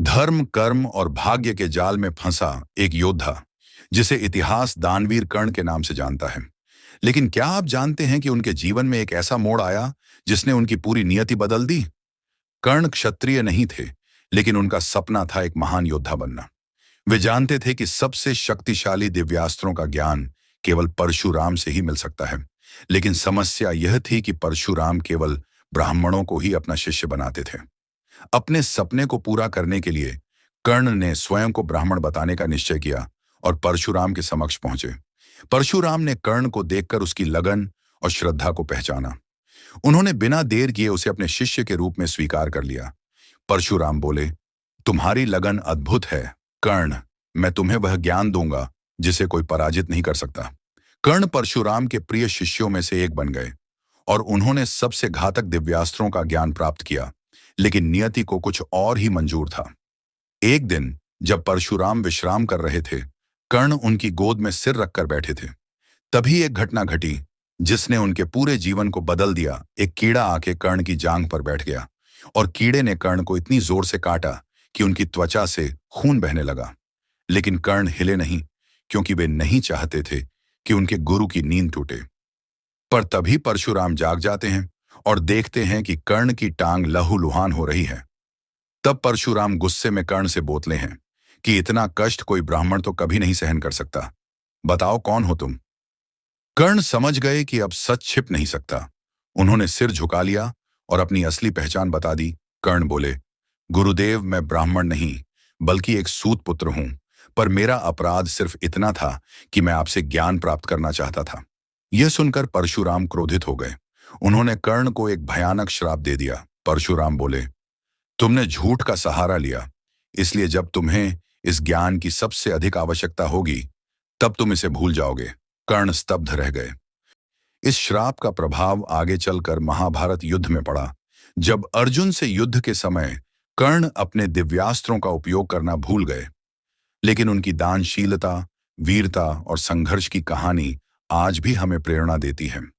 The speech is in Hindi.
धर्म, कर्म और भाग्य के जाल में फंसा एक योद्धा जिसे इतिहास दानवीर कर्ण के नाम से जानता है। लेकिन क्या आप जानते हैं कि उनके जीवन में एक ऐसा मोड़ आया जिसने उनकी पूरी नियति बदल दी? कर्ण क्षत्रिय नहीं थे, लेकिन उनका सपना था एक महान योद्धा बनना। वे जानते थे कि सबसे शक्तिशाली दिव्यास्त्रों का ज्ञान केवल परशुराम से ही मिल सकता है। लेकिन समस्या यह थी कि परशुराम केवल ब्राह्मणों को ही अपना शिष्य बनाते थे। अपने सपने को पूरा करने के लिए कर्ण ने स्वयं को ब्राह्मण बताने का निश्चय किया और परशुराम के समक्ष पहुंचे। परशुराम ने कर्ण को देखकर उसकी लगन और श्रद्धा को पहचाना। उन्होंने बिना देर किए उसे अपने शिष्य के रूप में स्वीकार कर लिया। परशुराम बोले, तुम्हारी लगन अद्भुत है कर्ण, मैं तुम्हें वह ज्ञान दूंगा जिसे कोई पराजित नहीं कर सकता। कर्ण परशुराम के प्रिय शिष्यों में से एक बन गए और उन्होंने सबसे घातक दिव्यास्त्रों का ज्ञान प्राप्त किया। लेकिन नियति को कुछ और ही मंजूर था। एक दिन जब परशुराम विश्राम कर रहे थे, कर्ण उनकी गोद में सिर रखकर बैठे थे। तभी एक घटना घटी जिसने उनके पूरे जीवन को बदल दिया। एक कीड़ा आके कर्ण की जांघ पर बैठ गया और कीड़े ने कर्ण को इतनी जोर से काटा कि उनकी त्वचा से खून बहने लगा। लेकिन कर्ण हिले नहीं, क्योंकि वे नहीं चाहते थे कि उनके गुरु की नींद टूटे। पर तभी परशुराम जाग जाते हैं और देखते हैं कि कर्ण की टांग लहूलुहान हो रही है। तब परशुराम गुस्से में कर्ण से बोलते हैं कि इतना कष्ट कोई ब्राह्मण तो कभी नहीं सहन कर सकता। बताओ कौन हो तुम? कर्ण समझ गए कि अब सच छिप नहीं सकता। उन्होंने सिर झुका लिया और अपनी असली पहचान बता दी। कर्ण बोले, गुरुदेव, मैं ब्राह्मण नहीं बल्कि एक सूत पुत्र हूं, पर मेरा अपराध सिर्फ इतना था कि मैं आपसे ज्ञान प्राप्त करना चाहता था। यह सुनकर परशुराम क्रोधित हो गए। उन्होंने कर्ण को एक भयानक श्राप दे दिया। परशुराम बोले, तुमने झूठ का सहारा लिया, इसलिए जब तुम्हें इस ज्ञान की सबसे अधिक आवश्यकता होगी तब तुम इसे भूल जाओगे। कर्ण स्तब्ध रह गए। इस श्राप का प्रभाव आगे चलकर महाभारत युद्ध में पड़ा। जब अर्जुन से युद्ध के समय कर्ण अपने दिव्यास्त्रों का उपयोग करना भूल गए, लेकिन उनकी दानशीलता, वीरता और संघर्ष की कहानी आज भी हमें प्रेरणा देती है।